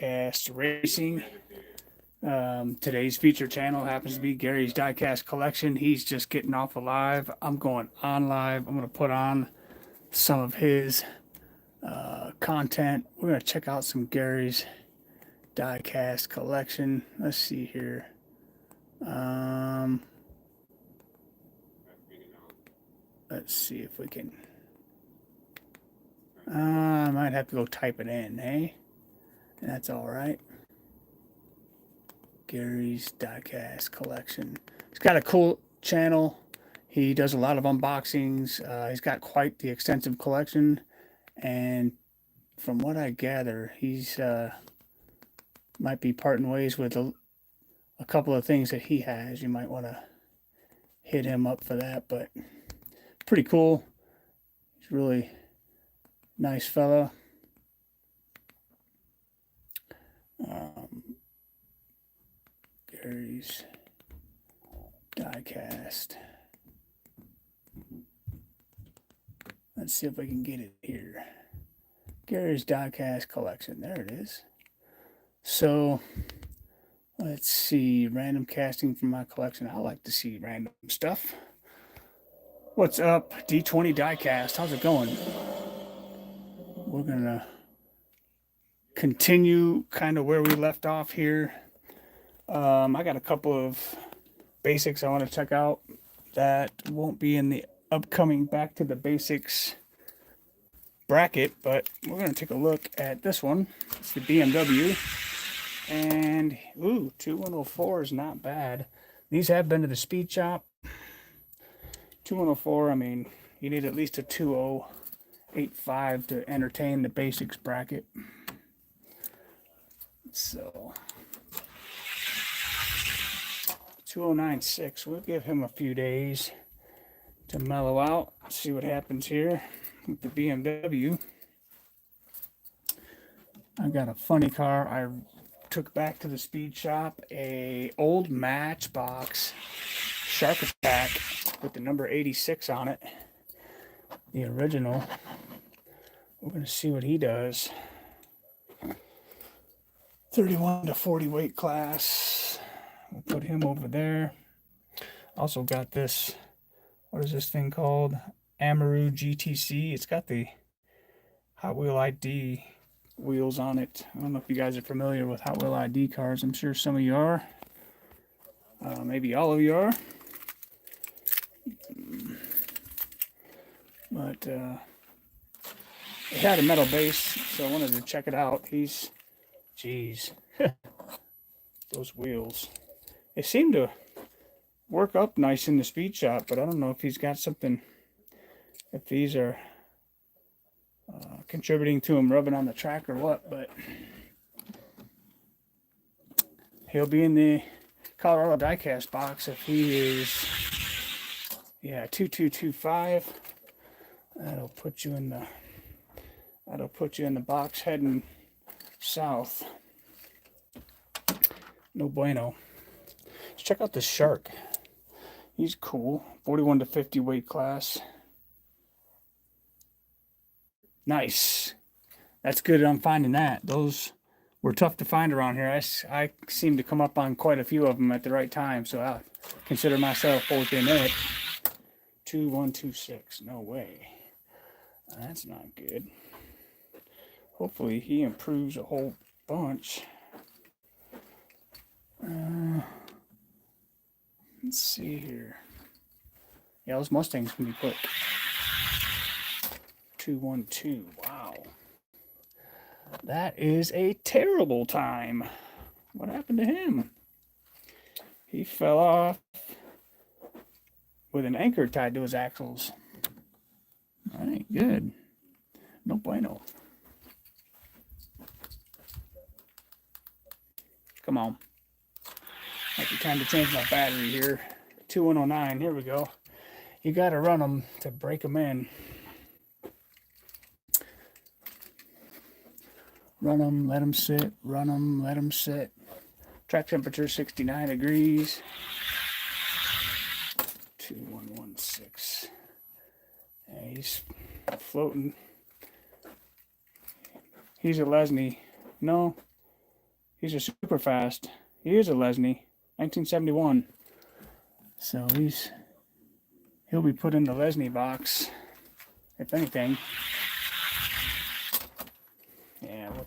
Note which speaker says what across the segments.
Speaker 1: Diecast Racing. Today's feature channel happens to be Gary's Diecast Collection. He's just getting off of live. I'm going on live. I'm going to put on some of his content. We're going to check out some Gary's Diecast Collection. Let's see here. Let's see if we can. I might have to go type it in, eh? That's all right. Gary's Diecast Collection. He's got a cool channel. He does a lot of unboxings. He's got quite the extensive collection, and from what I gather, he's might be parting ways with a couple of things that he has. You might want to hit him up for that, but pretty cool. He's really nice fella. Gary's Diecast. Let's see if I can get it here. Gary's Diecast Collection. There it is. So, let's see. Random casting from my collection. I like to see random stuff. What's up, D20 Diecast? How's it going? We're going to continue kind of where we left off here. I got a couple of basics I want to check out that won't be in the upcoming Back to the Basics bracket, but we're going to take a look at this one. It's the BMW, and 2104 is not bad. These have been to the speed shop. 2104, I mean, you need at least a 2085 to entertain the basics bracket. So 2096, we'll give him a few days to mellow out, see what happens here with the BMW. I got a funny car I took back to the speed shop, a old Matchbox Shark Attack with the number 86 on it, the original. We're going to see what he does. 31 to 40 weight class. We'll put him over there. Also got this, what is this thing called? Amaru GTC. It's got the Hot Wheel ID wheels on it. I don't know if you guys are familiar with Hot Wheel ID cars. I'm sure some of you are. Maybe all of you are. But it had a metal base, so I wanted to check it out. Geez. Those wheels. They seem to work up nice in the speed shop, but I don't know if he's got something, if these are contributing to him rubbing on the track or what, but he'll be in the Colorado Diecast box if he is, 2225. That'll put you in the box heading south. No bueno. Let's check out this Shark. He's cool. 41 to 50 weight class. Nice. That's good. I'm finding that. Those were tough to find around here. I seem to come up on quite a few of them at the right time, so I consider myself within it. 2126. No way. That's not good. Hopefully he improves a whole bunch. Let's see here. Yeah, those Mustangs can be quick. 212. Wow. That is a terrible time. What happened to him? He fell off with an anchor tied to his axles. That ain't good. No bueno. Come on. Might be time to change my battery here. 2109. Here we go. You got to run them to break them in. Run them, let them sit. Run them, let them sit. Track temperature 69 degrees. 2116. Yeah, he's floating. He's a Lesney. No, He's a super fast. He is a Lesney, 1971. So he'll be put in the Lesney box, if anything. Yeah, we'll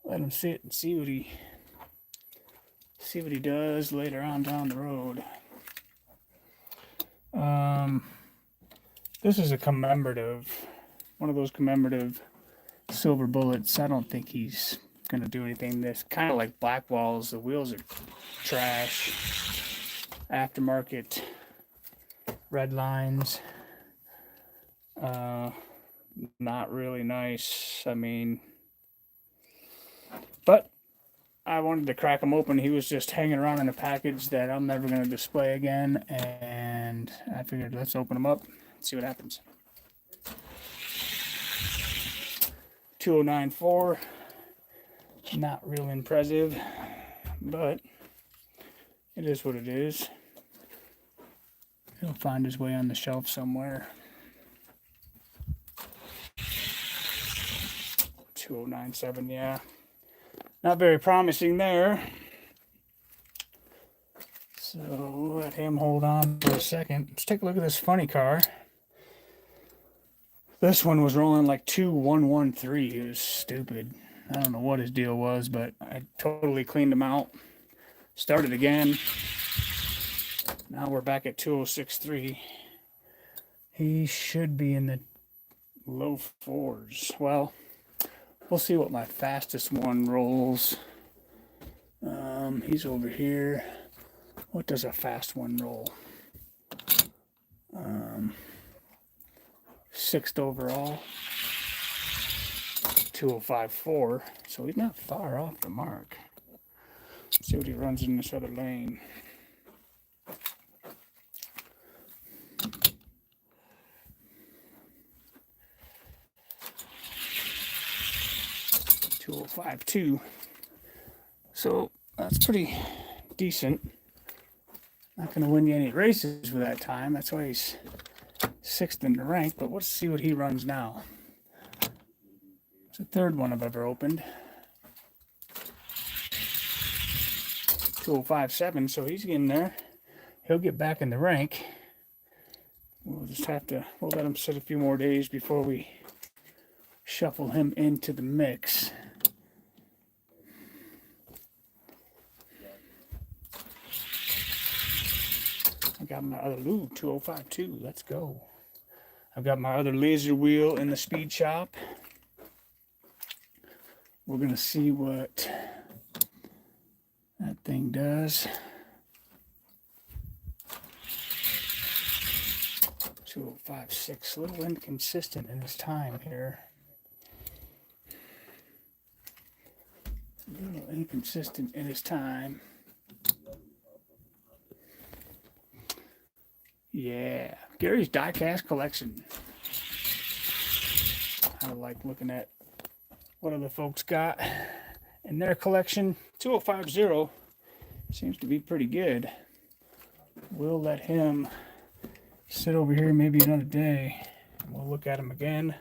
Speaker 1: let him sit and see what he does later on down the road. This is a commemorative, one of those commemorative silver bullets. I don't think he's gonna do anything. This kind of like black walls. The wheels are trash, aftermarket red lines. Not really nice. I mean, but I wanted to crack him open. He was just hanging around in a package that I'm never going to display again, and I figured let's open him up and see what happens. 2094, not real impressive, but it is what it is. He'll find his way on the shelf somewhere. 2097, yeah. Not very promising there. So let him hold on for a second. Let's take a look at this funny car. This one was rolling like 2113. It was stupid. I don't know what his deal was, but I totally cleaned him out. Started again. Now we're back at 2063. He should be in the low fours. Well, we'll see what my fastest one rolls. He's over here. What does a fast one roll? 6th overall. 2054. So he's not far off the mark. Let's see what he runs in this other lane. .205.2. So that's pretty decent. Not going to win you any races with that time. That's why he's 6th in the rank. But let's see what he runs now. It's the 3rd one I've ever opened. 2057. So he's getting there. He'll get back in the rank. We'll just have to. We'll let him sit a few more days before we shuffle him into the mix. I got my other 2052. Let's go. I've got my other laser wheel in the speed shop. We're gonna see what that thing does. 2056. A little inconsistent in his time here. A little inconsistent in his time. Yeah, Gary's diecast collection. I like looking at what other folks got in their collection. 2050 seems to be pretty good. We'll let him sit over here maybe another day. We'll look at him again.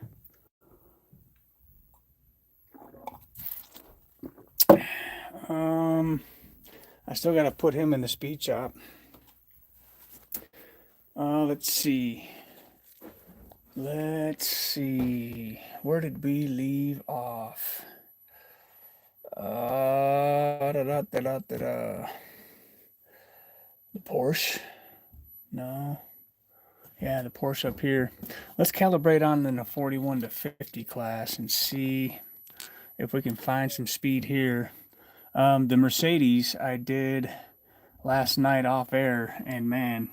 Speaker 1: I still got to put him in the speed shop. Let's see. Where did we leave off? The Porsche? No. Yeah, the Porsche up here. Let's calibrate on in the 41 to 50 class and see if we can find some speed here. The Mercedes I did last night off air, and man,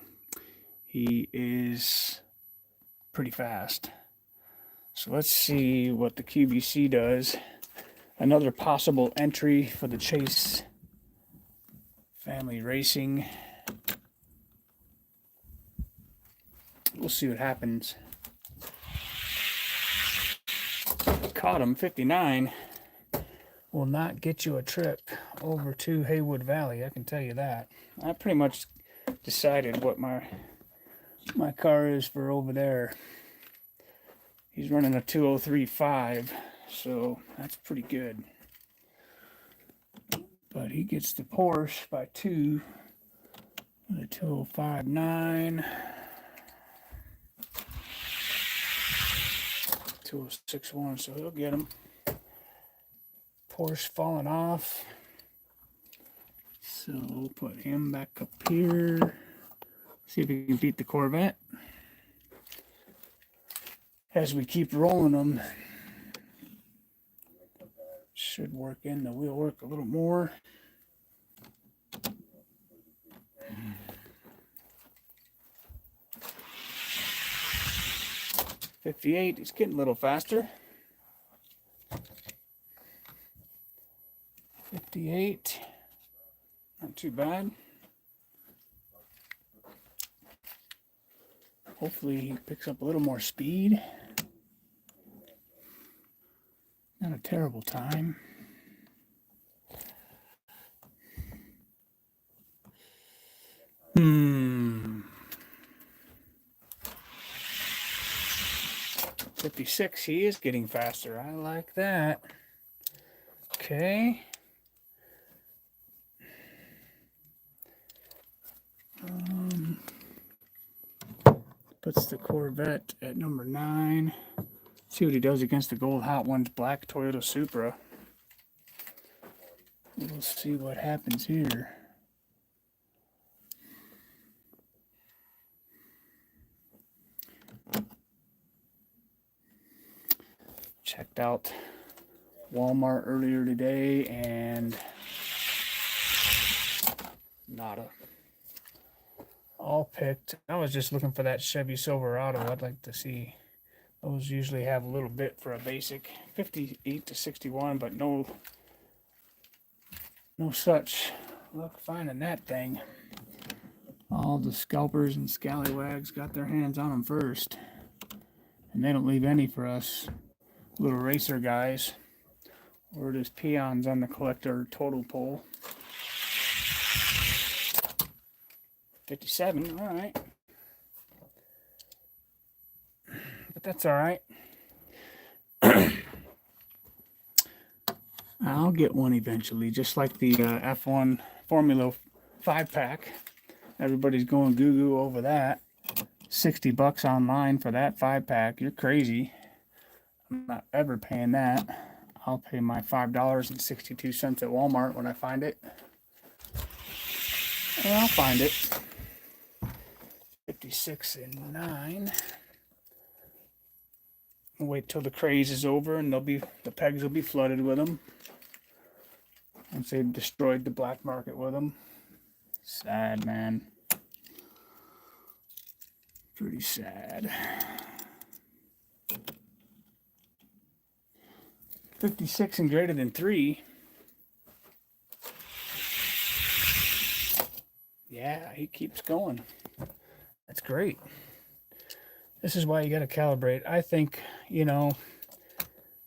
Speaker 1: he is pretty fast. So let's see what the QBC does. Another possible entry for the Chase Family Racing. We'll see what happens. Caught him, 59. Will not get you a trip over to Haywood Valley, I can tell you that. I pretty much decided what my car is for over there. He's running a 2035, so that's pretty good. but he gets the Porsche by 2. The 2059. 2061, so he'll get him. Porsche falling off. So we'll put him back up here. See if we can beat the Corvette. As we keep rolling them, should work in the wheel work a little more. '58, it's getting a little faster. 58, not too bad. Hopefully he picks up a little more speed. Not a terrible time. '56, he is getting faster. I like that. Okay. Puts the Corvette at number 9. See what he does against the Gold Hot Ones black Toyota Supra. We'll see what happens here. Checked out Walmart earlier today and nada. All picked. I was just looking for that Chevy Silverado. I'd like to see. Those usually have a little bit for a basic. 58 to 61, but no such luck finding that thing. All the scalpers and scallywags got their hands on them first. And they don't leave any for us little racer guys. Or just peons on the collector total pole. 57, all right. But that's all right. I'll get one eventually, just like the F1 Formula 5-pack. Everybody's going goo-goo over that. $60 online for that 5-pack. You're crazy. I'm not ever paying that. I'll pay my $5.62 at Walmart when I find it. And I'll find it. 56 and 9. I'll wait till the craze is over and the pegs will be flooded with them. Once they've destroyed the black market with them. Sad, man. Pretty sad. 56 and greater than 3. Yeah, he keeps going. That's great. This is why you got to calibrate. I think,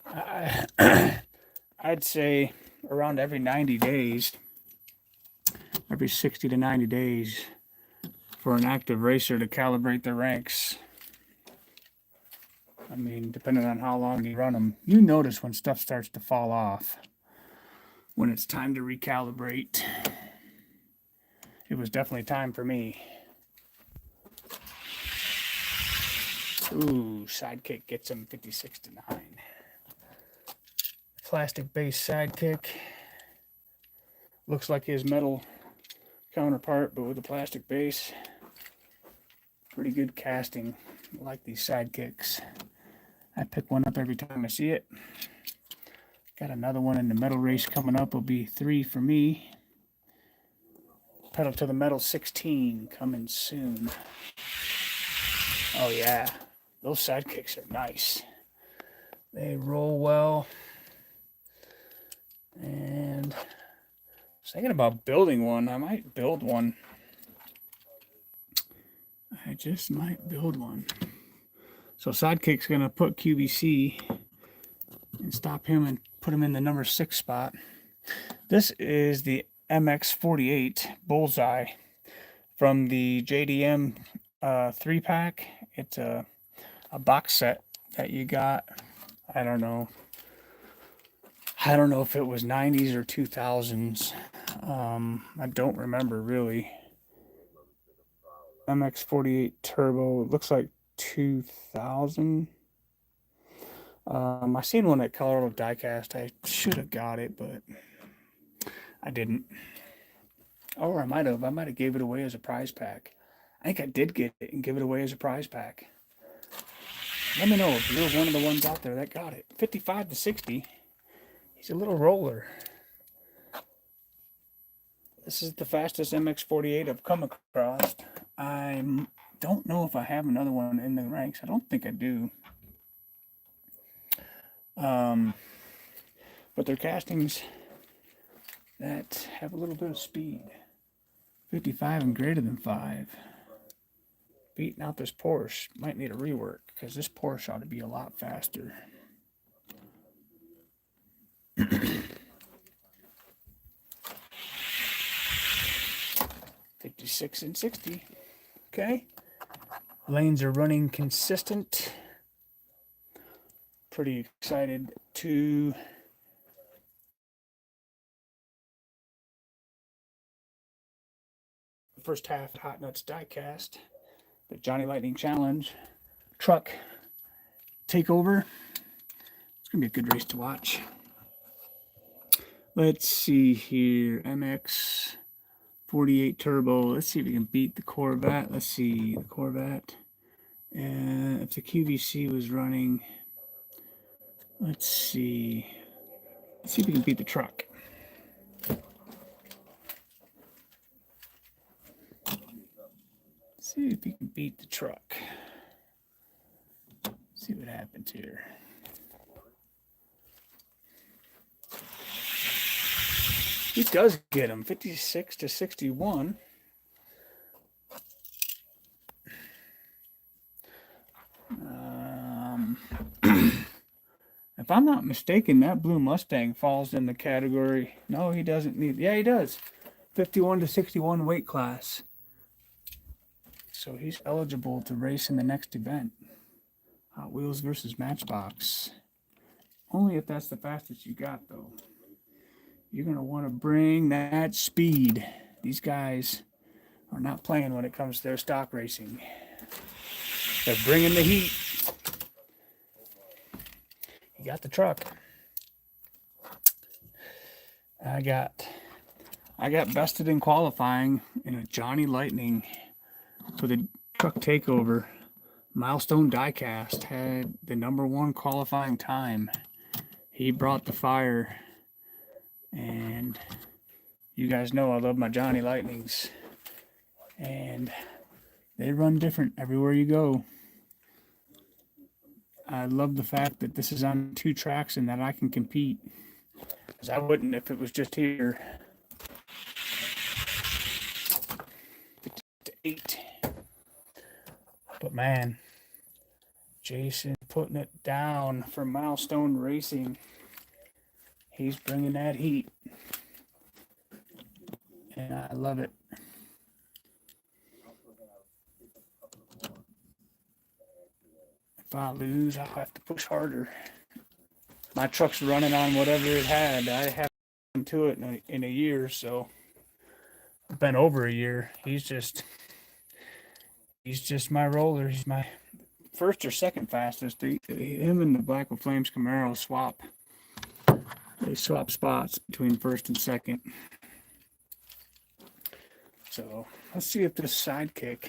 Speaker 1: I'd say around every 90 days, every 60 to 90 days for an active racer to calibrate their ranks. I mean, depending on how long you run them, you notice when stuff starts to fall off, when it's time to recalibrate. It was definitely time for me. Ooh, Sidekick gets him 56 to 9. Plastic base Sidekick. Looks like his metal counterpart, but with a plastic base. Pretty good casting. I like these Sidekicks. I pick one up every time I see it. Got another one in the metal race coming up. Will be 3 for me. Pedal to the Metal 16 coming soon. Oh yeah, those Sidekicks are nice. They roll well. And I was thinking about building one. I might build one. I just might build one. So Sidekick's going to put QVC and stop him and put him in the number 6 spot. This is the MX48 Bullseye from the JDM 3-pack. It's a box set that you got. I don't know. I don't know if it was 90s or 2000s. I don't remember really. MX-48 Turbo. It looks like 2000. I seen one at Colorado Diecast. I should have got it, but I didn't. Or I might have. I might have gave it away as a prize pack. I think I did get it and give it away as a prize pack. Let me know if you're one of the ones out there that got it. 55 to 60. He's a little roller. This is the fastest MX-48 I've come across. I don't know if I have another one in the ranks. I don't think I do. But they're castings that have a little bit of speed. 55 and greater than 5. Beating out this Porsche. Might need a rework because this Porsche ought to be a lot faster. 56 and 60. Okay. Lanes are running consistent. Pretty excited to the first half Hot Nuts Diecast, the Johnny Lightning Challenge truck takeover. It's gonna be a good race to watch. Let's see here, MX-48 Turbo. Let's see if we can beat the Corvette. Let's see the Corvette. And if the QVC was running, let's see if we can beat the truck. See if we can beat the truck. See what happens here. He does get him 56 to 61. If I'm not mistaken, that blue Mustang falls in the category. No, he doesn't need. Yeah, he does. 51 to 61 weight class. So he's eligible to race in the next event. Hot Wheels versus Matchbox. Only if that's the fastest you got, though. You're going to want to bring that speed. These guys are not playing when it comes to their stock racing. They're bringing the heat. You got the truck. I got bested in qualifying in a Johnny Lightning for the truck takeover. Milestone Diecast had the #1 qualifying time. He brought the fire. And you guys know I love my Johnny Lightnings. And they run different everywhere you go. I love the fact that this is on 2 tracks and that I can compete. Because I wouldn't if it was just here. 8. But man, Jason putting it down for Milestone Racing. He's bringing that heat. And I love it. If I lose, I'll have to push harder. My truck's running on whatever it had. I haven't to it in a year, so it's been over a year. He's just my roller. He's my first or second fastest. Him and the Black with Flames Camaro swap. They swap spots between first and second. So let's see if this sidekick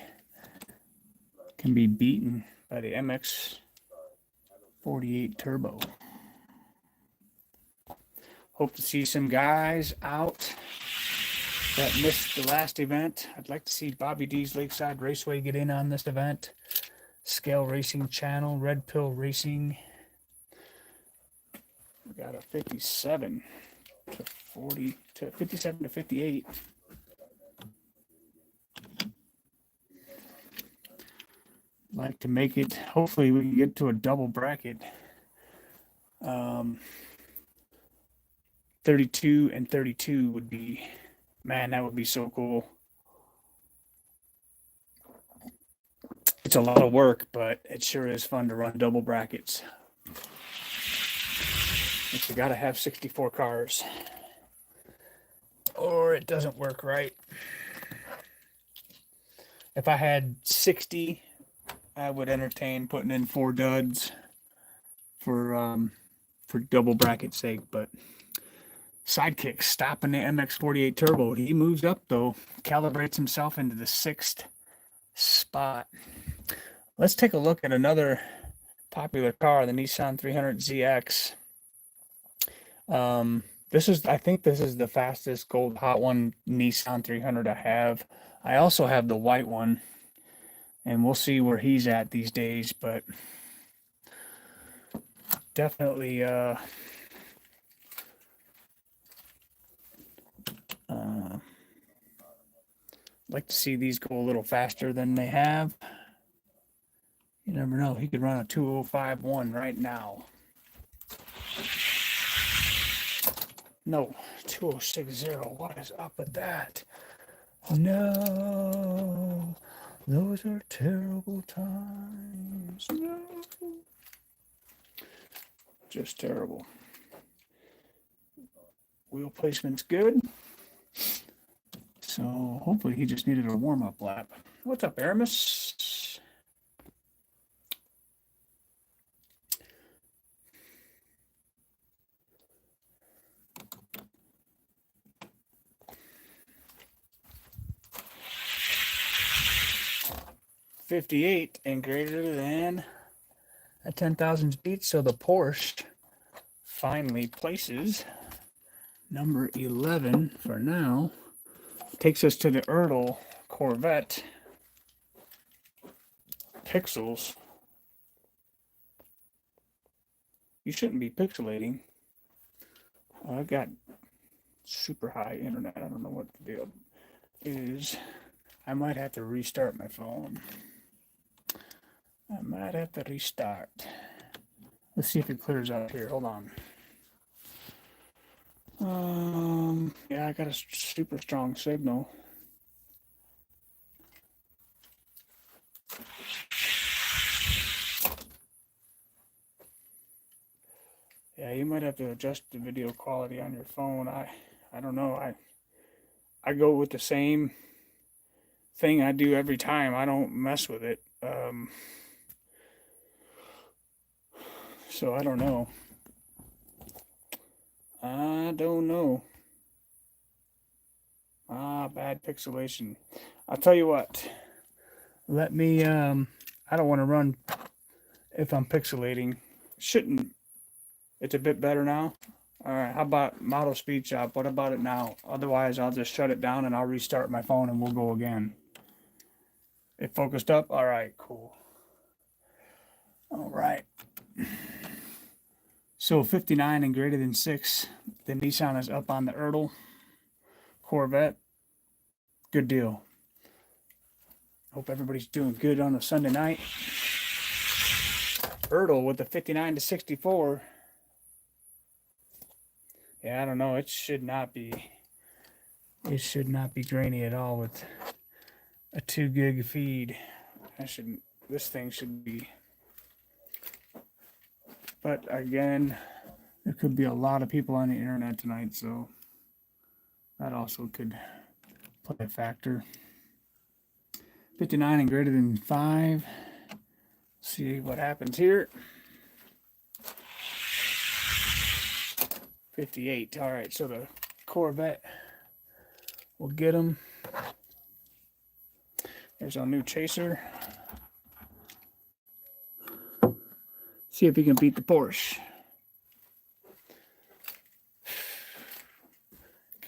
Speaker 1: can be beaten by the MX-48 Turbo. Hope to see some guys out that missed the last event. I'd like to see Bobby D's Lakeside Raceway get in on this event. Scale Racing Channel, Red Pill Racing. We got a 57 to 40 to 57 to 58. Like to make it. Hopefully, we can get to a double bracket. 32 and 32 would be, man, that would be so cool. It's a lot of work, but it sure is fun to run double brackets. But you gotta have 64 cars, or it doesn't work right. If I had 60, I would entertain putting in 4 duds for double bracket sake, but Sidekick stopping the MX-48 Turbo. He moves up though, calibrates himself into the 6th spot. Let's take a look at another popular car, the Nissan 300ZX. I think this is the fastest gold hot one Nissan 300 I have. I also have the white one, and we'll see where he's at these days, but definitely like to see these go a little faster than they have. You never know. He could run a 2051 right now. No, 2060. What is up with that? No, those are terrible times. No, just terrible. Wheel placement's good. So hopefully he just needed a warm-up lap. What's up, Aramis? $58 and greater than a 10,000 speed. So the Porsche finally places number 11 for now. Takes us to the Erdl Corvette pixels. You shouldn't be pixelating. I got super high internet. I don't know what the deal is. I might have to restart my phone. I might have to restart. Let's see if it clears out here. Hold on. Yeah, I got a super strong signal. Yeah, you might have to adjust the video quality on your phone. I don't know. I go with the same thing I do every time. I don't mess with it. So I don't know. I don't know. Bad pixelation. I'll tell you what. Let me, I don't want to run if I'm pixelating. Shouldn't. It's a bit better now. All right, how about Model Speed Shop? What about it now? Otherwise, I'll just shut it down and I'll restart my phone and we'll go again. It focused up? All right, cool. All right. So 59 and greater than 6. The Nissan is up on the Erdl Corvette. Good deal. Hope everybody's doing good on a Sunday night. Erdl with the 59 to 64. Yeah, I don't know. It should not be grainy at all with a 2 gig feed. This thing should be. But again, there could be a lot of people on the internet tonight, so that also could play a factor. 59 and greater than 5. See what happens here. 58. All right, so the Corvette will get them. There's our new chaser. See if he can beat the Porsche.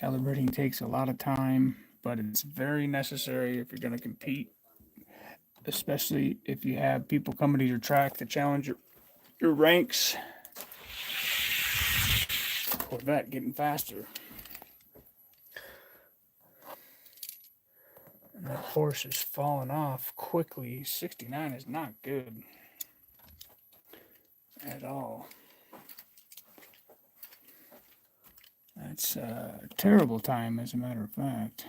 Speaker 1: Calibrating takes a lot of time, but it's very necessary if you're going to compete, especially if you have people coming to your track to challenge your ranks. Corvette getting faster. And that Porsche is falling off quickly. 69 is not good at all. That's a terrible time, as a matter of fact.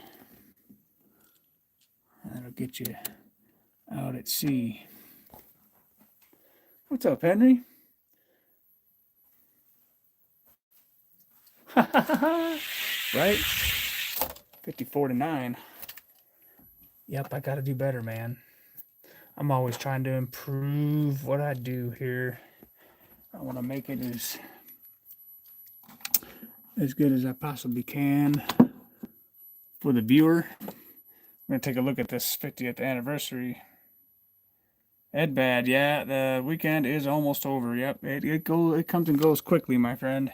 Speaker 1: That'll get you out at sea. What's up, Henry? Right? 54-9. Yep, I got to do better, man. I'm always trying to improve what I do here. I want to make it as good as I possibly can for the viewer. I'm going to take a look at this 50th anniversary. Ed Bad, yeah, the weekend is almost over. Yep, it comes and goes quickly, my friend.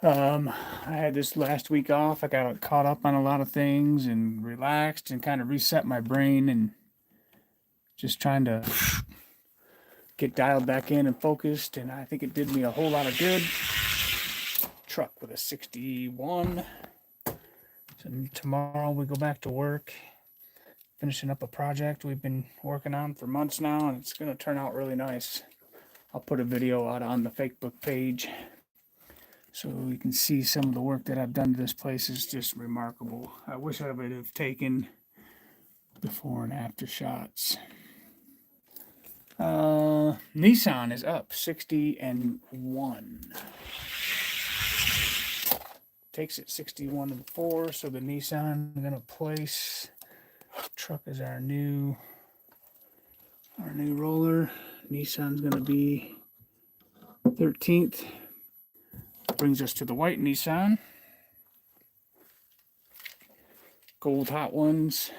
Speaker 1: I had this last week off. I got caught up on a lot of things and relaxed and kind of reset my brain and just trying to get dialed back in and focused. And I think it did me a whole lot of good. Truck with a 61. So tomorrow we go back to work, finishing up a project we've been working on for months now, and it's going to turn out really nice. I'll put a video out on the Facebook page so you can see some of the work that I've done to this place is just remarkable. I wish I would have taken before and after shots. Nissan is up 60-1. Takes it 61-4, so the Nissan I'm gonna place. Truck is our new roller. Nissan's gonna be 13th. Brings us to the white Nissan. Gold Hot Ones.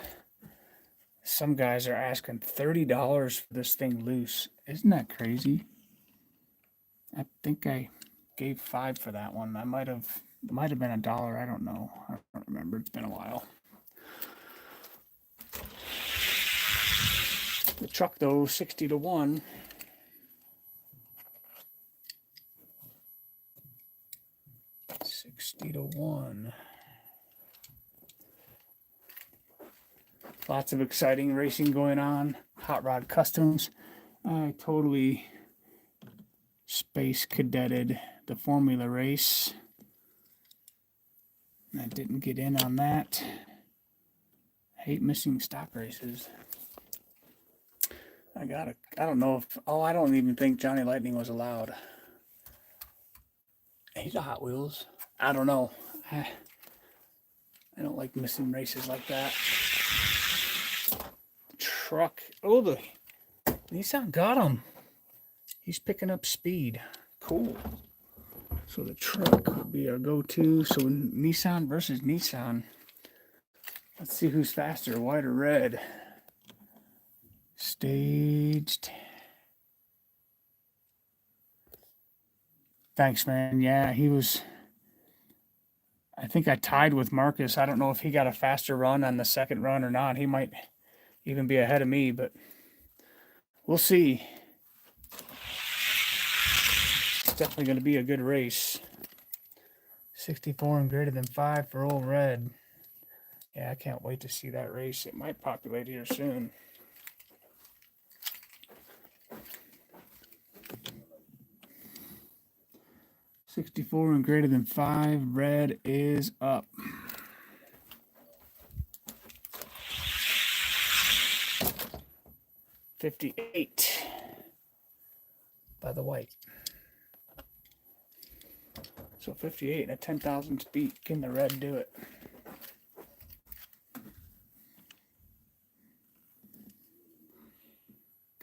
Speaker 1: Some guys are asking $30 for this thing loose. Isn't that crazy? I think I gave $5 for that one. It might have been $1. I don't know. I don't remember. It's been a while. The truck though, 60-1. Lots of exciting racing going on. Hot Rod Customs. I totally space cadeted the Formula race. I didn't get in on that. I hate missing stock races. I don't know if, I don't even think Johnny Lightning was allowed. He's a Hot Wheels. I don't know. I don't like missing races like that. Truck. Oh, the Nissan got him. He's picking up speed. Cool. So the truck would be our go-to. So Nissan versus Nissan. Let's see who's faster, white or red. Staged. Thanks, man. Yeah, he was. I think I tied with Marcus. I don't know if he got a faster run on the second run or not. He might even be ahead of me, but we'll see. It's definitely going to be a good race. 64 and greater than 5 for old red. Yeah, I can't wait to see that race. It might populate here soon. $64 and greater than 5. Red is up. $58 by the white. So 58 and a 10,000 speed. Can the red do it?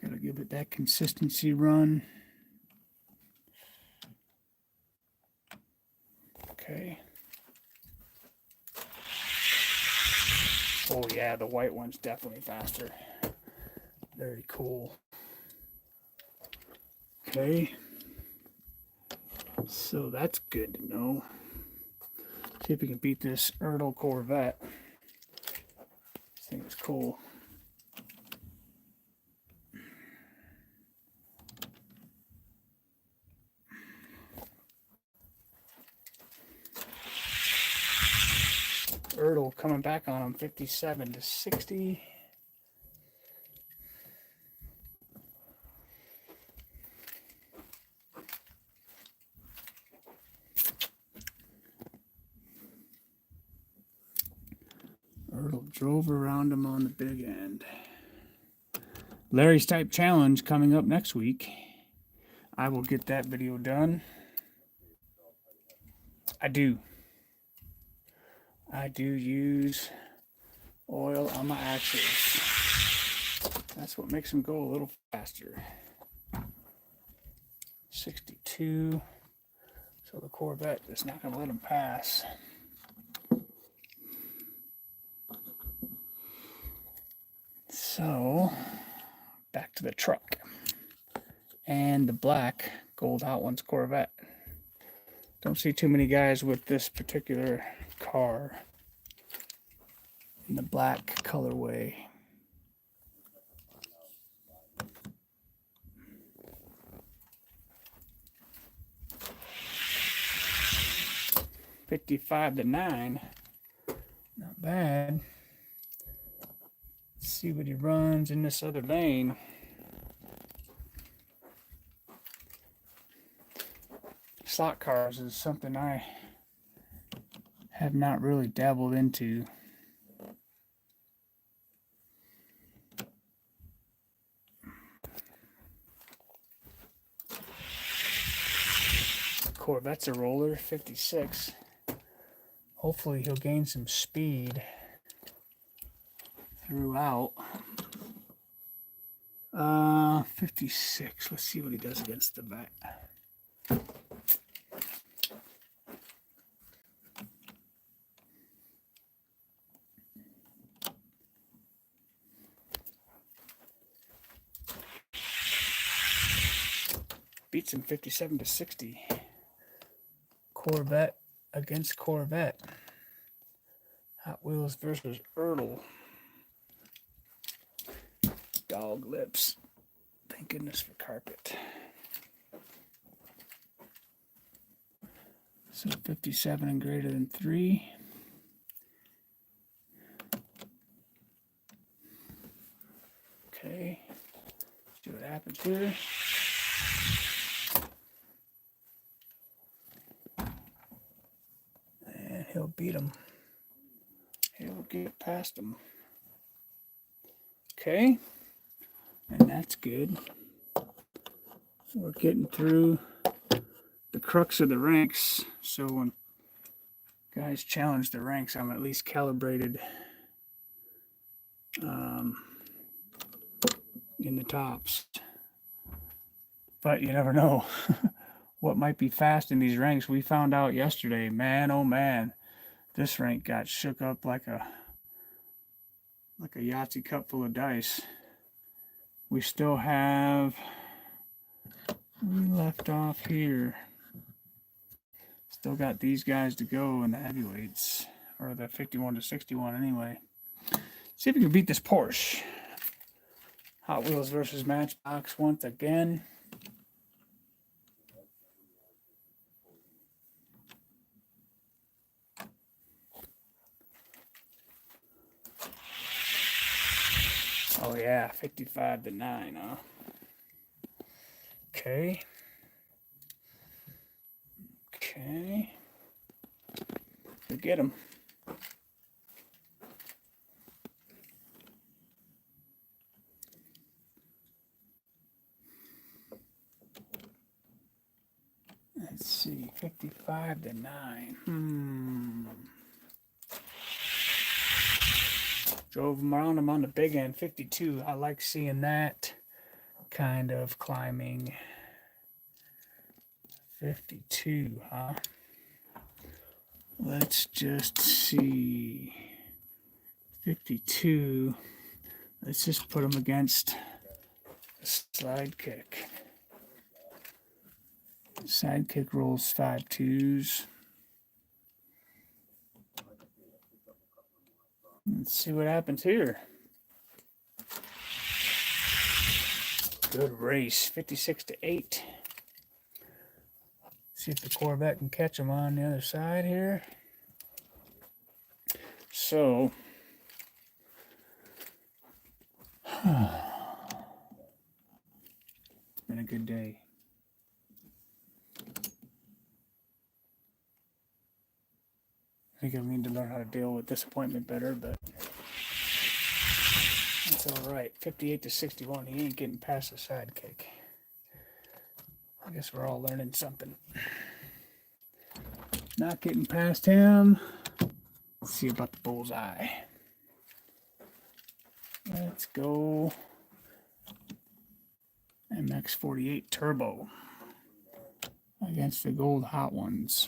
Speaker 1: Gotta give it that consistency run. Okay. Oh yeah, the white one's definitely faster. Very cool. Okay. So that's good to know. See if we can beat this Erdl Corvette. This thing is cool. Erdl coming back on him, 57-60. Erdl drove around him on the big end. Larry's Type Challenge coming up next week. I will get that video done. I do. I do use oil on my axles. That's what makes them go a little faster. 62. So the Corvette is not going to let them pass. So back to the truck and the black Gold Hot Ones Corvette. Don't see too many guys with this particular car in the black colorway. $55-9, not bad. Let's see what he runs in this other lane. Slot cars is something I have not really dabbled into. Corvette's a roller, 56. Hopefully he'll gain some speed throughout. 56. Let's see what he does against the back. Beats him 57-60. Corvette against Corvette. Hot Wheels versus Ertl. Dog lips. Thank goodness for carpet. So 57 and greater than 3. Okay. See what happens here. And he'll beat him. He'll get past him. Okay. And that's good. We're getting through the crux of the ranks. So when guys challenge the ranks, I'm at least calibrated in the tops. But you never know what might be fast in these ranks. We found out yesterday, man, oh man, this rank got shook up like a Yahtzee cup full of dice. We still have, we left off here. Still got these guys to go in the heavyweights, or the 51-61 anyway. See if we can beat this Porsche. Hot Wheels versus Matchbox once again. Oh yeah, 55-9, huh? Okay. Okay. We'll get him. Let's see, 55-9. Drove him around him on the big end, 52. I like seeing that kind of climbing. 52, huh? Let's just see. 52. Let's just put him against the slide kick. Side kick rolls 5 2s. Let's see what happens here. Good race, 56-8. See if the Corvette can catch him on the other side here. So, it's been a good day. I think I need to learn how to deal with disappointment better, but that's all right. 58-61. He ain't getting past the side kick. I guess we're all learning something. Not getting past him. Let's see about the bullseye. Let's go MX-48 Turbo against the gold hot ones.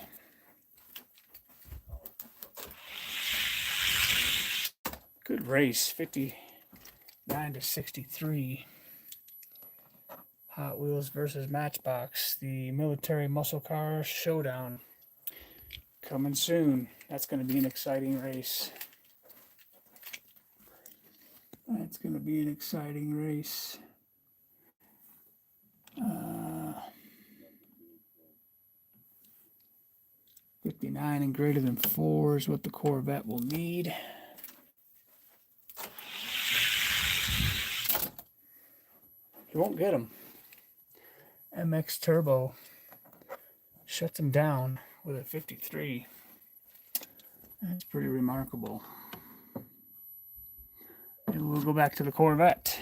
Speaker 1: Good race, 59 to 63. Hot Wheels versus Matchbox, the military muscle car showdown. Coming soon. That's going to be an exciting race. That's going to be an exciting race. 59 and greater than 4 is what the Corvette will need. You won't get him. MX Turbo shuts him down with a 53. That's pretty remarkable. Maybe we'll go back to the Corvette.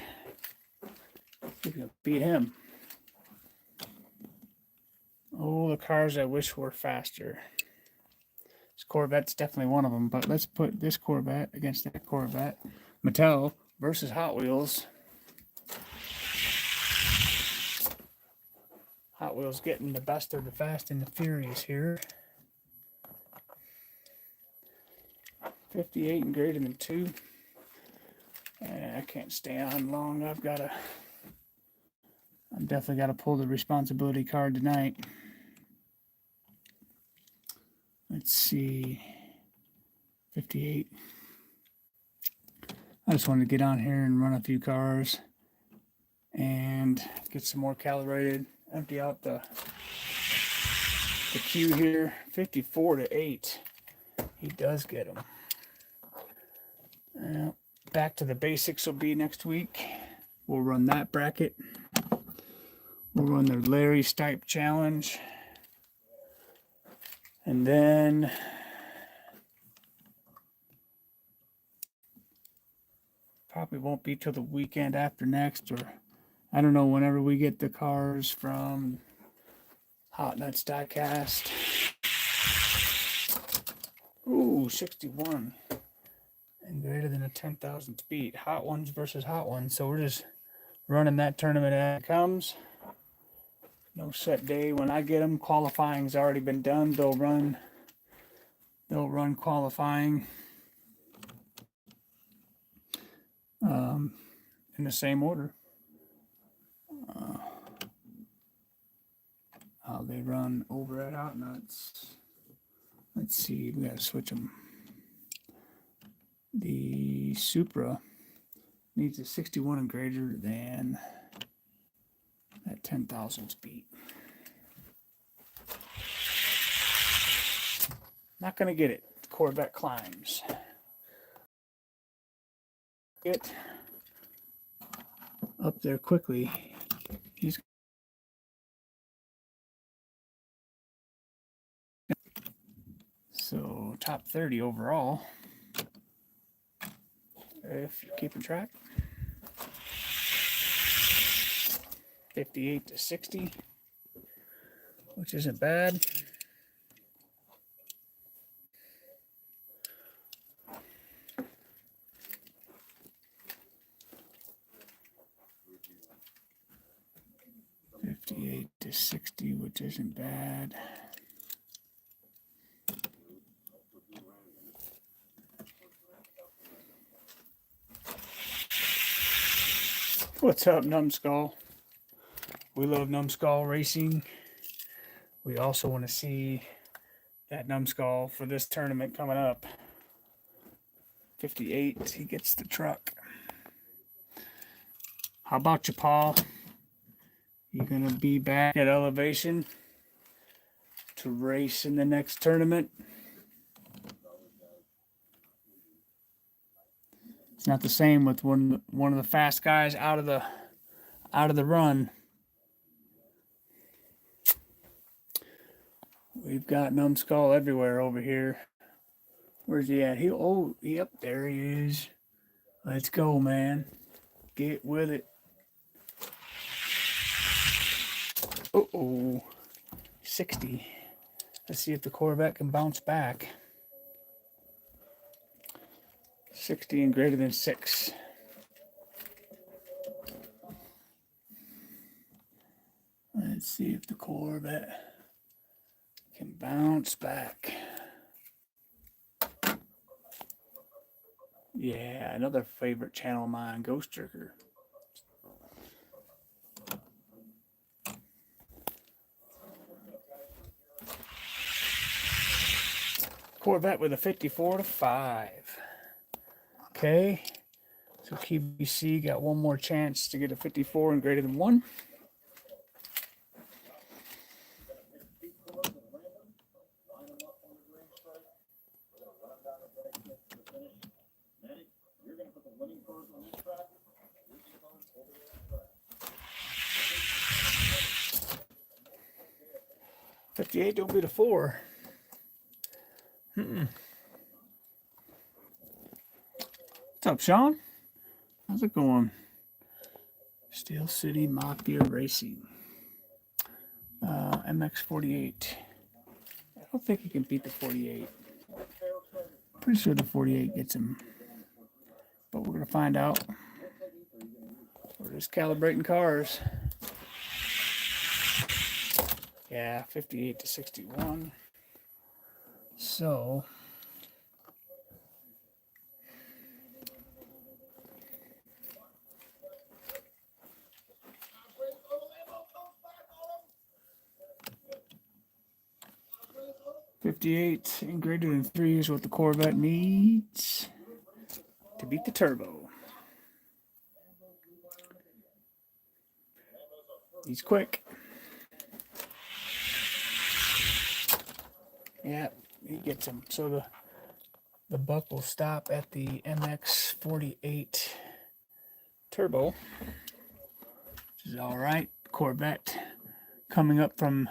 Speaker 1: See if we can beat him. Oh, the cars I wish were faster. This Corvette's definitely one of them, but let's put this Corvette against that Corvette. Mattel versus Hot Wheels. Hot Wheels getting the best of the Fast and the Furious here. 58 and greater than 2. And I can't stay on long. I've definitely got to pull the responsibility card tonight. Let's see. 58. I just wanted to get on here and run a few cars and get some more calibrated. Empty out the queue here. 54 to 8. He does get them. Back to the basics will be next week. We'll run that bracket. We'll run the Larry Stipe challenge. And then probably won't be till the weekend after next, or I don't know, whenever we get the cars from Hot Nuts Diecast. Ooh, 61. And greater than a 10,000 speed. Hot ones versus hot ones. So we're just running that tournament as it comes. No set day when I get them. Qualifying's already been done. They'll run qualifying in the same order. How they run over at Hot Nuts. Let's see, we gotta switch them. The Supra needs a 61 and greater than that 10,000 speed. Not gonna get it. Corvette climbs. Get up there quickly. He's so top 30 overall. If you're keeping track. 58 to 60, which isn't bad. To 60, which isn't bad. What's up, Numbskull? We love Numbskull racing. We also want to see that Numbskull for this tournament coming up. 58, he gets the truck. How about you, Paul? You gonna be back at Elevation to race in the next tournament? It's not the same with one of the fast guys out of the run. We've got Numbskull everywhere over here. Where's he at? Yep, there he is. Let's go, man. Get with it. Uh-oh. 60. Let's see if the Corvette can bounce back. 60 and greater than 6. Let's see if the Corvette can bounce back. Yeah, another favorite channel of mine, Ghost Jerker. Corvette with a 54-5. Okay, so QBC got one more chance to get a 54 and greater than 1. $58 don't beat a 4. What's up, Sean? How's it going? Steel City Mafia Racing. MX48. I don't think he can beat the 48. Pretty sure the 48 gets him. But we're going to find out. We're just calibrating cars. Yeah, 58 to 61. So... $58 and greater than 3 is what the Corvette needs to beat the turbo. He's quick. Yeah, he gets him. So the buck will stop at the MX48 turbo, which is all right. Corvette coming up from,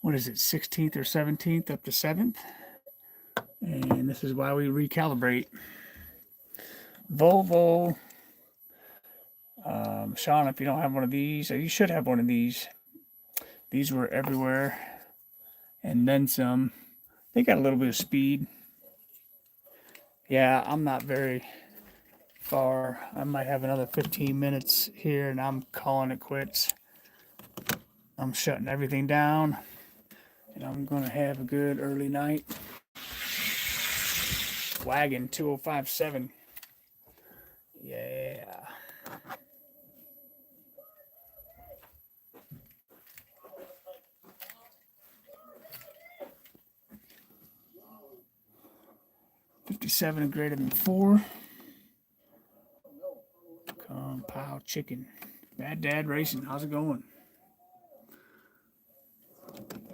Speaker 1: what is it, 16th or 17th up to 7th. And this is why we recalibrate. Volvo. Sean, if you don't have one of these, you should have one of these. These were everywhere. And then some. They got a little bit of speed. Yeah, I'm not very far. I might have another 15 minutes here, and I'm calling it quits. I'm shutting everything down, and I'm going to have a good early night. Wagon 2057. Yeah. $57 and greater than 4. Kung Pao Chicken. Bad Dad Racing. How's it going?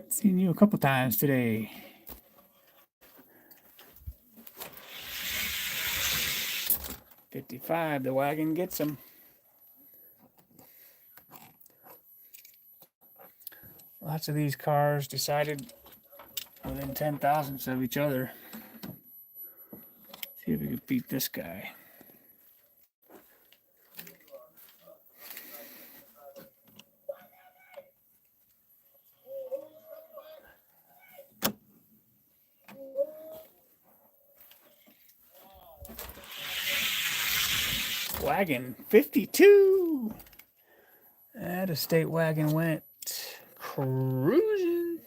Speaker 1: Seen you a couple times today. $55. The wagon gets them. Lots of these cars decided within 10 thousandths of each other. See if we can beat this guy. Wagon 52. That estate wagon went cruising.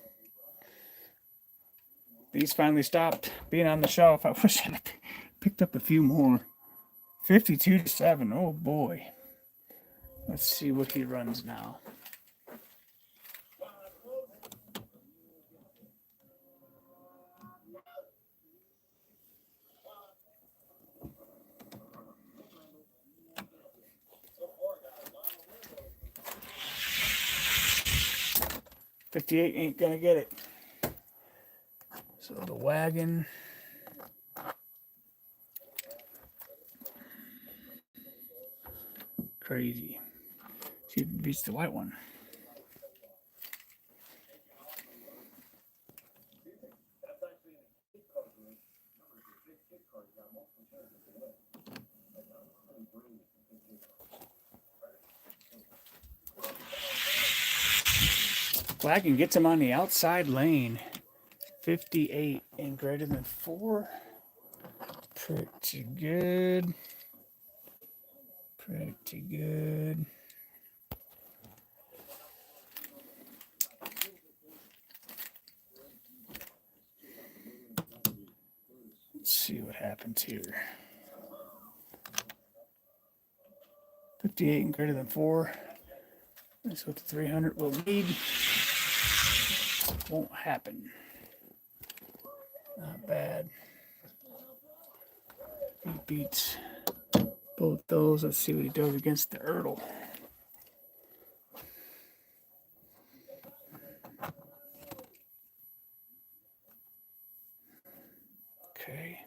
Speaker 1: These finally stopped being on the shelf. I wish I had picked up a few more. 52 to 7. Oh boy. Let's see what he runs now. $58 ain't gonna get it. So the wagon. Crazy. See if it beats the white one. Wagon gets him on the outside lane. 58 and greater than 4. Pretty good. Pretty good. Let's see what happens here. 58 and greater than 4. That's what the 300 will need. Won't happen. Not bad. He beats both those. Let's see what he does against the Ertl. Okay.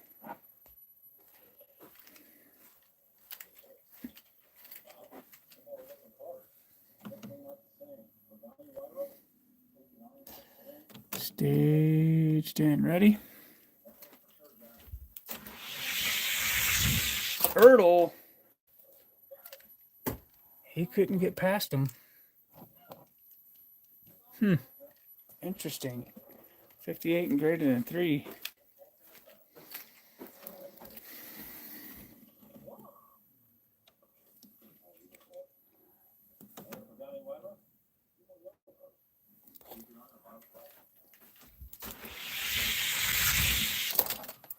Speaker 1: Stage 10, ready? Ertl. He couldn't get past him. Interesting. 58 and greater than 3.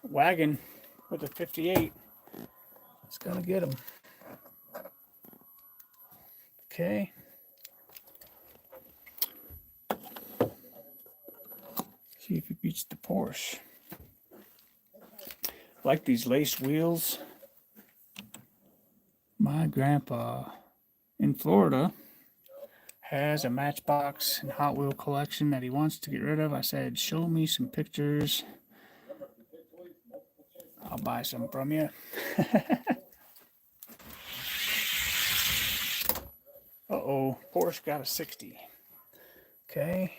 Speaker 1: Wagon with a 58. It's going to get him. Okay. See if he beats the Porsche. Like these laced wheels. My grandpa in Florida has a Matchbox and Hot Wheel collection that he wants to get rid of. I said, show me some pictures. I'll buy some from you. Uh-oh, Porsche got a 60. Okay.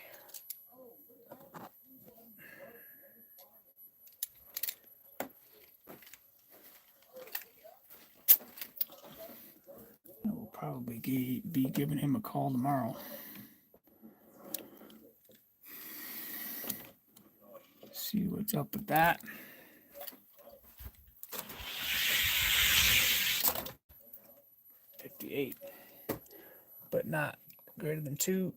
Speaker 1: I will probably be giving him a call tomorrow. See what's up with that. But not greater than 2.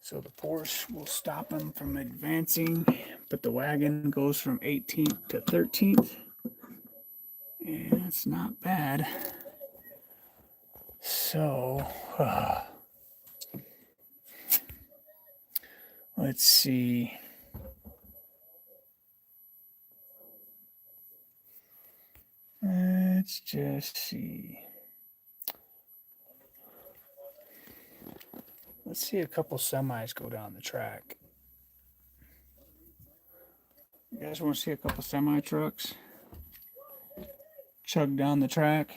Speaker 1: So the Porsche will stop him from advancing, but the wagon goes from 18th to 13th. And it's not bad. So, let's see. Let's just see. Let's see a couple semis go down the track. You guys want to see a couple semi trucks chug down the track?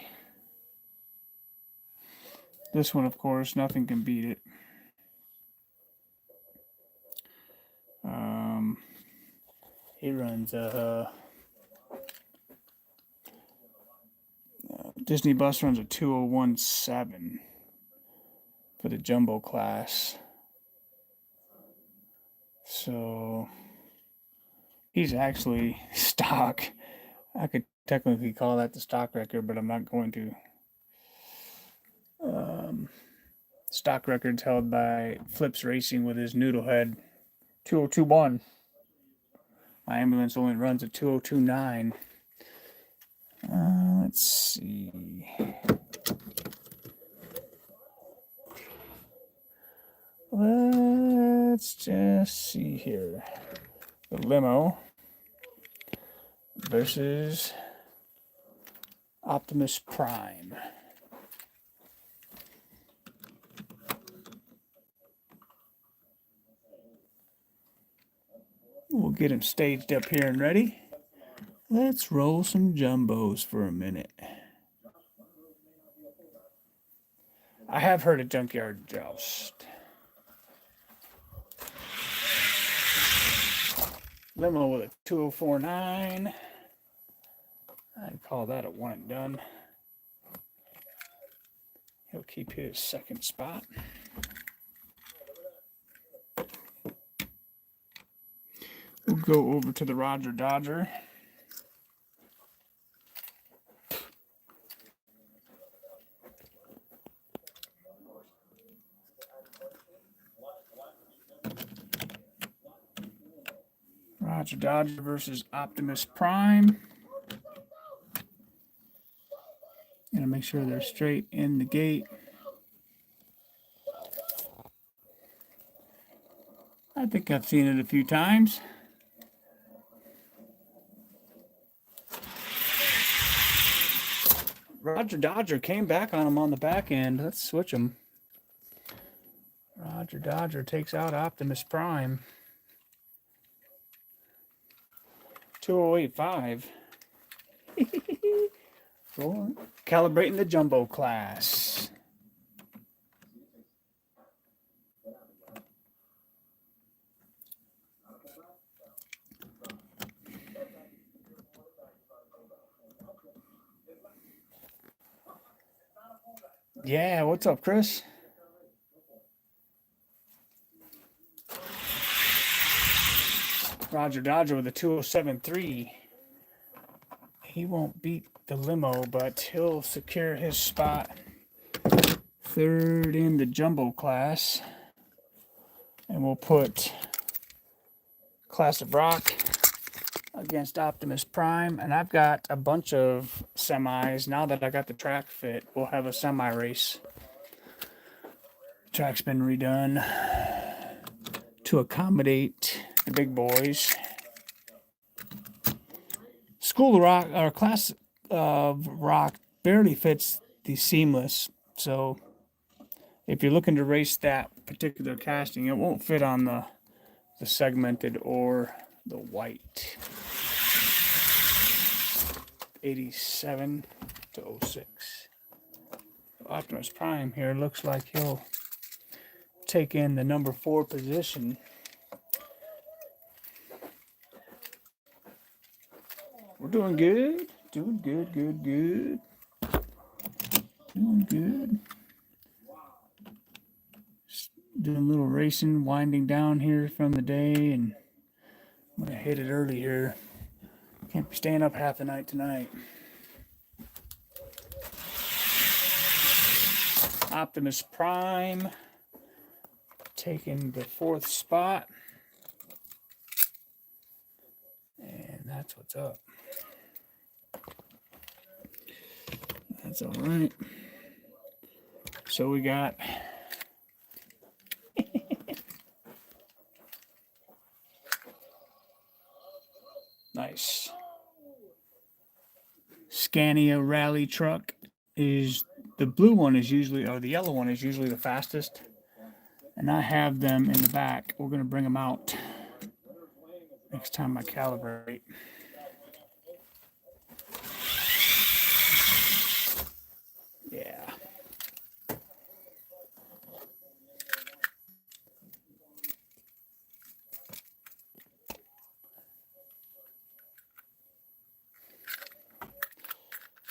Speaker 1: This one, of course, nothing can beat it. He runs Disney Bus runs a 2017 for the jumbo class. So he's actually stock. I could technically call that the stock record, but I'm not going to. Stock records held by Flips Racing with his Noodlehead 2021. My ambulance only runs a 2029. Let's see. Let's just see here. The limo versus Optimus Prime. We'll get him staged up here and ready. Let's roll some jumbos for a minute. I have heard of Junkyard Joust. Limo with a 2049. I'd call that a one and done. He'll keep his second spot. We'll go over to the Roger Dodger. Roger Dodger versus Optimus Prime. Gotta make sure they're straight in the gate. I think I've seen it a few times. Roger Dodger came back on him on the back end. Let's switch him. Roger Dodger takes out Optimus Prime. 2085. Calibrating the jumbo class. Yeah, what's up, Chris? Roger Dodger with a 2073. He won't beat the limo, but he'll secure his spot third in the jumbo class. And we'll put Classic Rock against Optimus Prime. And I've got a bunch of semis. Now that I got the track fit, we'll have a semi race. Track's been redone to accommodate the big boys. School of Rock, or Class of Rock, barely fits the seamless. So if you're looking to race that particular casting, it won't fit on the segmented or the white. 87 to 06. Optimus Prime here looks like he'll take in the number 4 position. We're doing good. Doing good. Doing good. Just doing a little racing, winding down here from the day, and I'm going to hit it early here. Can't be staying up half the night tonight. Optimus Prime taking the 4th spot. And that's what's up. That's all right. So we got nice. Scania rally truck is the blue one is usually, or the yellow one is usually the fastest. And I have them in the back. We're going to bring them out next time I calibrate. Yeah.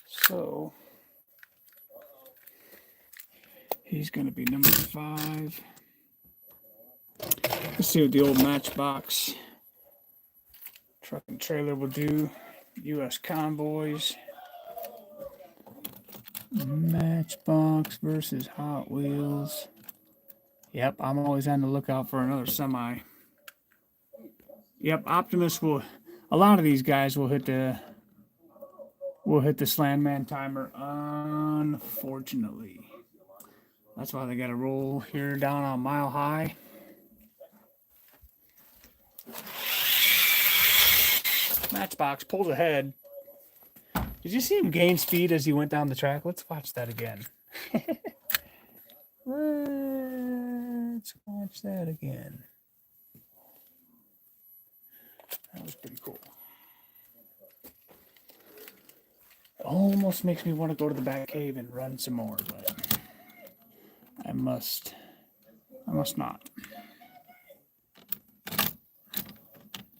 Speaker 1: So he's going to be number 5. Let's see what the old Matchbox truck and trailer will do. U.S. Convoys. Matchbox versus Hot Wheels. Yep, I'm always on the lookout for another semi. Yep, Optimus will. A lot of these guys will hit the Slandman timer. Unfortunately, that's why they got to roll here down on Mile High. Matchbox pulls ahead. Did you see him gain speed as he went down the track? Let's watch that again. Let's watch that again. That was pretty cool. It almost makes me want to go to the back cave and run some more, but I must not.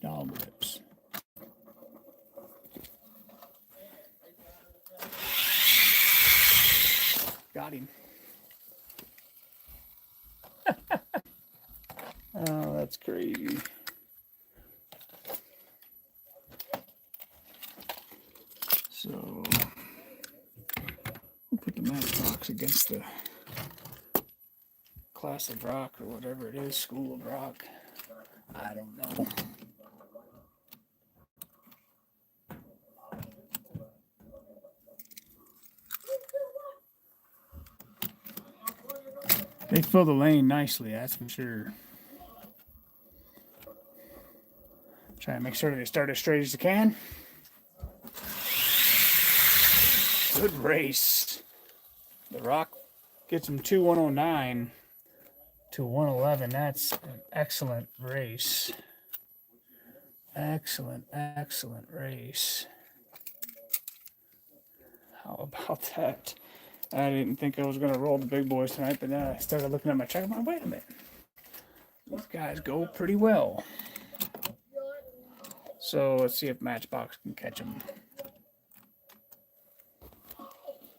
Speaker 1: Dog whips. Got him. Oh, that's crazy. rocks against the class of rock or whatever it is, school of rock. I don't know. They fill the lane nicely, that's for sure. Try to make sure they start as straight as they can. Good race. The Rock gets him 2:109 to 1:11. That's an excellent race. Excellent race. How about that? I didn't think I was going to roll the big boys tonight, but then I started looking at my check. I'm like, wait a minute. These guys go pretty well. So let's see if Matchbox can catch them.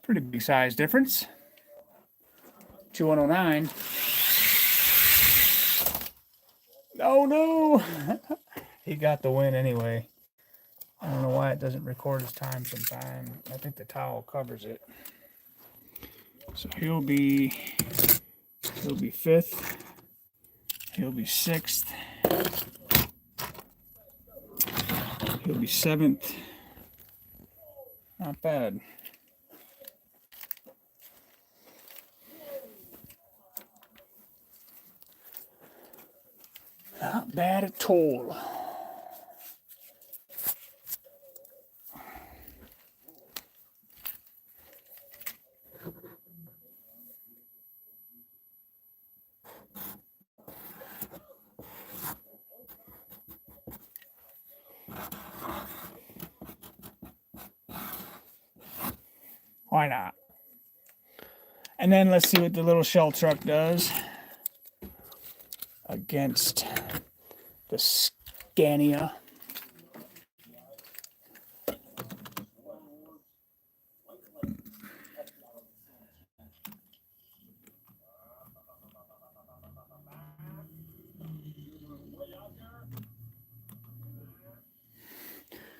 Speaker 1: Pretty big size difference. 2:109. Oh no! He got the win anyway. I don't know why it doesn't record his time sometime. I think the towel covers it. So he'll be 5th. He'll be 6th. He'll be 7th. Not bad. Not bad at all. Why not? And then let's see what the little shell truck does against the Scania.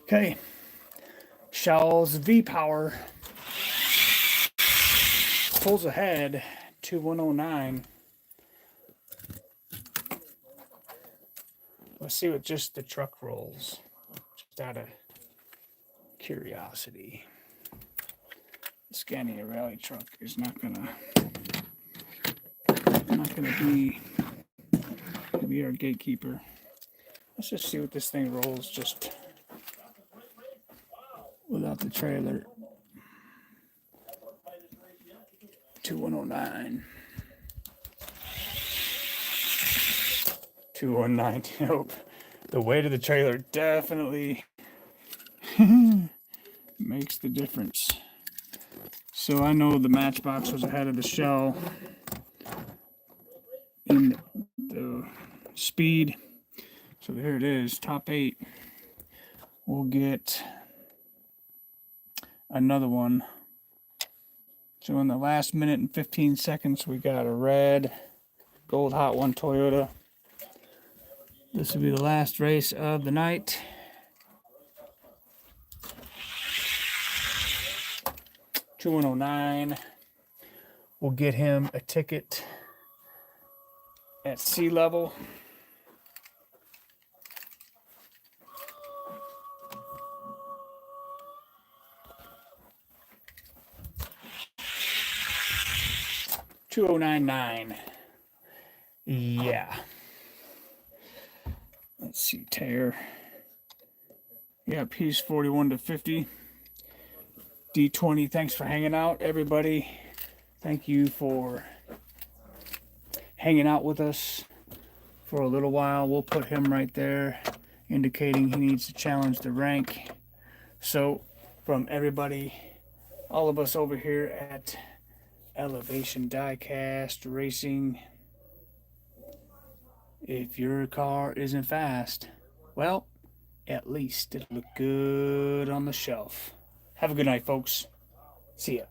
Speaker 1: Okay, Shell's V-Power pulls ahead to 109. Let's see what just the truck rolls, just out of curiosity. The Scania rally truck is not gonna be our gatekeeper. Let's just see what this thing rolls just without the trailer. 2:109. 2:119. Nope. The weight of the trailer definitely makes the difference. So I know the Matchbox was ahead of the Shell in the speed. So there it is, top 8. We'll get another one. So in the last minute and 15 seconds, we got a red Gold Hot One Toyota. This will be the last race of the night. $2:109. We'll get him a ticket at sea level. $2,099. Yeah. Let's see, tear. Yeah, piece 41 to 50. D20, thanks for hanging out, everybody. Thank you for hanging out with us for a little while. We'll put him right there, indicating he needs to challenge the rank. So, from everybody, all of us over here at Elevation Diecast Racing, if your car isn't fast, well, at least it'll look good on the shelf. Have a good night, folks. See ya.